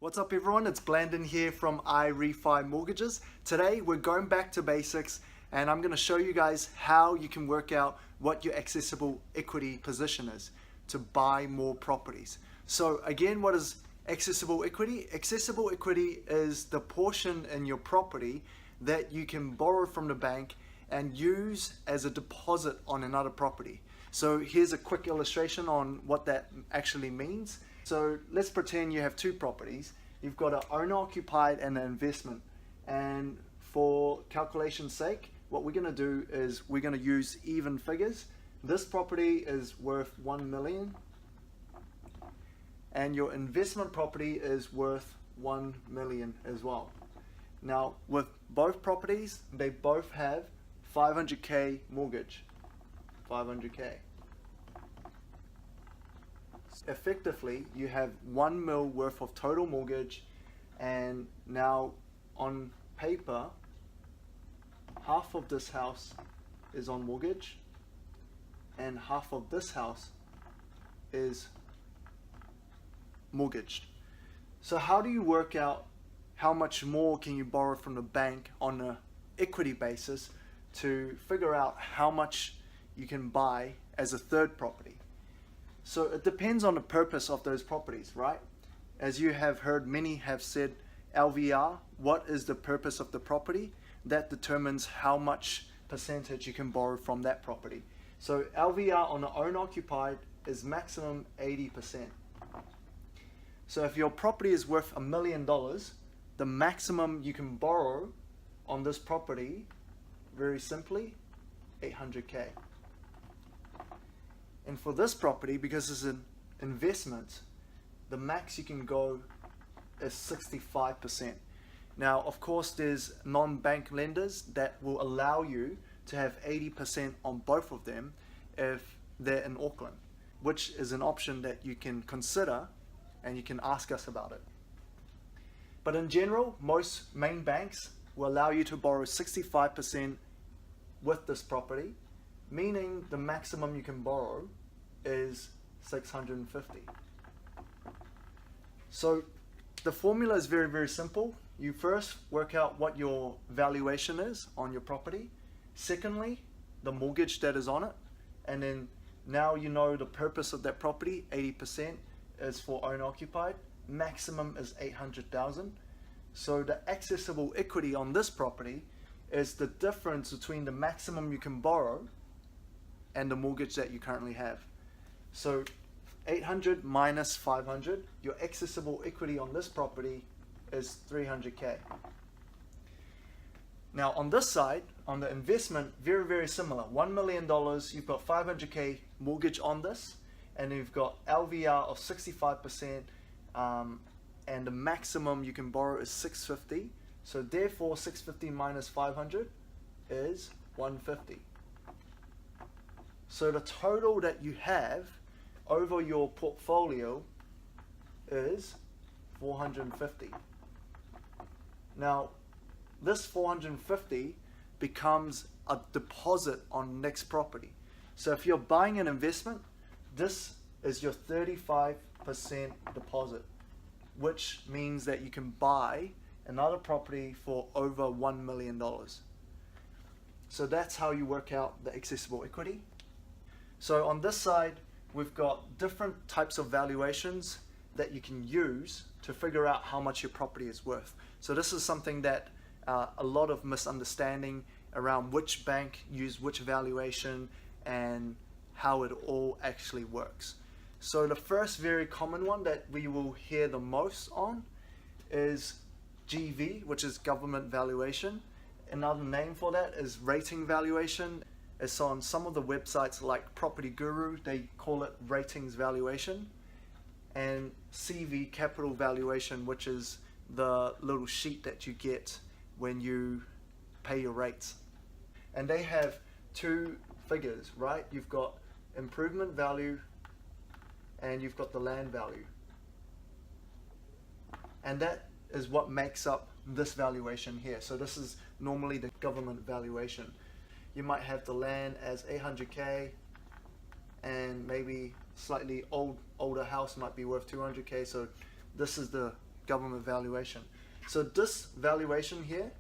What's up everyone, it's Blandon here from iRefi Mortgages. Today we're going back to basics and I'm going to show you guys how you can work out what your accessible equity position is to buy more properties. So again, what is accessible equity? Accessible equity is the portion in your property that you can borrow from the bank and use as a deposit on another property. So here's a quick illustration on what that actually means. So let's pretend you have two properties. You've got an owner-occupied and an investment. And for calculation's sake, what we're going to do is we're going to use even figures. This property is worth 1 million and your investment property is worth 1 million as well. Now with both properties, they both have 500k mortgage, 500k. Effectively, you have 1 mil worth of total mortgage, and now on paper, half of this house is on mortgage, and half of this house is mortgaged. So how do you work out how much more can you borrow from the bank on an equity basis to figure out how much you can buy as a third property? So it depends on the purpose of those properties, right? As you have heard, many have said LVR, what is the purpose of the property? That determines how much percentage you can borrow from that property. So LVR on the owner-occupied is maximum 80%. So if your property is worth $1 million, the maximum you can borrow on this property, very simply, 800k. And for this property, because it's an investment, the max you can go is 65%. Now, of course, there's non-bank lenders that will allow you to have 80% on both of them if they're in Auckland, which is an option that you can consider and you can ask us about it. But in general, most main banks will allow you to borrow 65% with this property, meaning the maximum you can borrow is 650. So the formula is very, very simple. You first work out what your valuation is on your property. Secondly, the mortgage that is on it. And then now you know the purpose of that property, 80% is for owner-occupied. Maximum is 800,000. So the accessible equity on this property is the difference between the maximum you can borrow and the mortgage that you currently have. So 800 minus 500, your accessible equity on this property is 300k. Now on this side, on the investment, very, very similar. $1 million, you've got 500k mortgage on this, and you've got LVR of 65%, and the maximum you can borrow is 650. So therefore 650 minus 500 is 150. So the total that you have over your portfolio is 450. Now this 450 becomes a deposit on next property. So if you're buying an investment, this is your 35% deposit, which means that you can buy another property for over $1 million. So that's how you work out the accessible equity. So on this side, we've got different types of valuations that you can use to figure out how much your property is worth. So this is something that a lot of misunderstanding around which bank use which valuation and how it all actually works. So the first very common one that we will hear the most on is GV, which is government valuation. Another name for that is rating valuation. It's on some of the websites like Property Guru, they call it ratings valuation. And CV, capital valuation, which is the little sheet that you get when you pay your rates. And they have two figures, right? You've got improvement value and you've got the land value. And that is what makes up this valuation here. So this is normally the government valuation. You might have the land as 800k and maybe slightly older house might be worth 200k. So this is the government valuation. So this valuation here,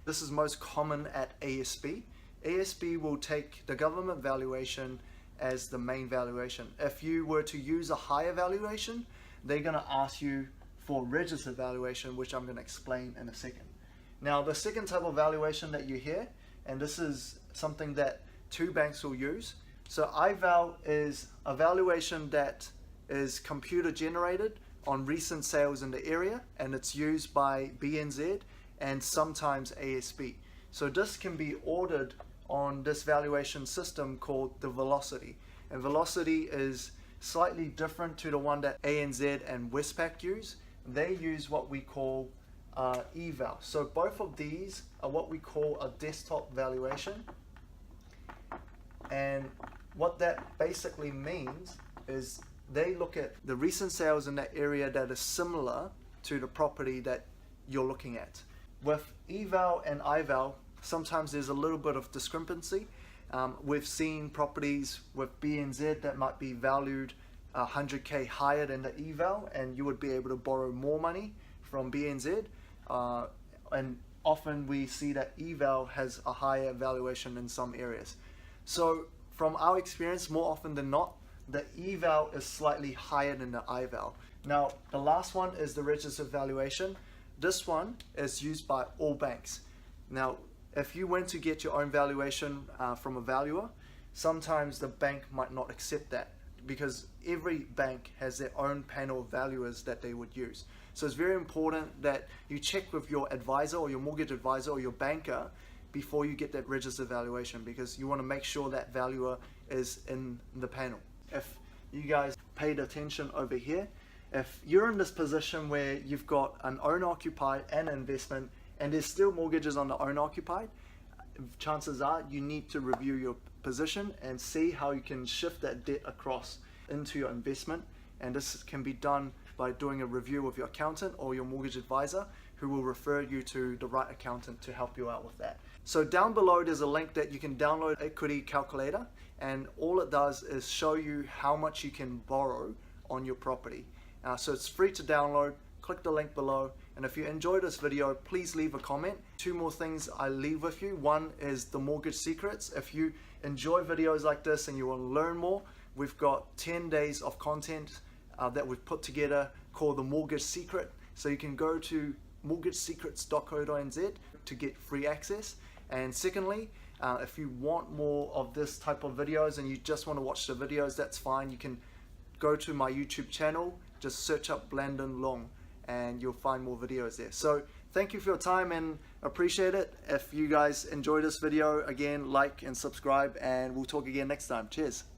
this is most common at ASB. ASB will take the government valuation as the main valuation. If you were to use a higher valuation, they're going to ask you for registered valuation, which I'm going to explain in a second. Now, the second type of valuation that you hear, and this is something that two banks will use. So iVal is a valuation that is computer generated on recent sales in the area, and it's used by BNZ and sometimes ASB. So this can be ordered on this valuation system called the Velocity. And Velocity is slightly different to the one that ANZ and Westpac use. They use what we call eval. So both of these are what we call a desktop valuation. And what that basically means is they look at the recent sales in that area that is similar to the property that you're looking at. With eval and ival, sometimes there's a little bit of discrepancy. We've seen properties with BNZ that might be valued 100k higher than the eval, and you would be able to borrow more money from BNZ. And often we see that eval has a higher valuation in some areas. So from our experience, more often than not, the eval is slightly higher than the ival. Now, the last one is the registered valuation. This one is used by all banks. Now, if you went to get your own valuation from a valuer, sometimes the bank might not accept that because every bank has their own panel of valuers that they would use. So it's very important that you check with your advisor or your mortgage advisor or your banker before you get that registered valuation, because you want to make sure that valuer is in the panel. If you guys paid attention over here, if you're in this position where you've got an owner-occupied and an investment, and there's still mortgages on the owner-occupied, chances are you need to review your position and see how you can shift that debt across into your investment. And this can be done by doing a review with your accountant or your mortgage advisor, who will refer you to the right accountant to help you out with that. So down below there's a link that you can download equity calculator, and all it does is show you how much you can borrow on your property. So it's free to download. Click the link below, and if you enjoyed this video, please leave a comment. Two more things I leave with you. One is the mortgage secrets. If you enjoy videos like this and you want to learn more, we've got 10 days of content that we've put together called the Mortgage Secret. So you can go to mortgagesecrets.co.nz to get free access. And secondly, if you want more of this type of videos and you just want to watch the videos, that's fine. You can go to my YouTube channel, just search up Blandon Leung, and you'll find more videos there. So thank you for your time and appreciate it. If you guys enjoyed this video, again, like and subscribe, and we'll talk again next time. Cheers.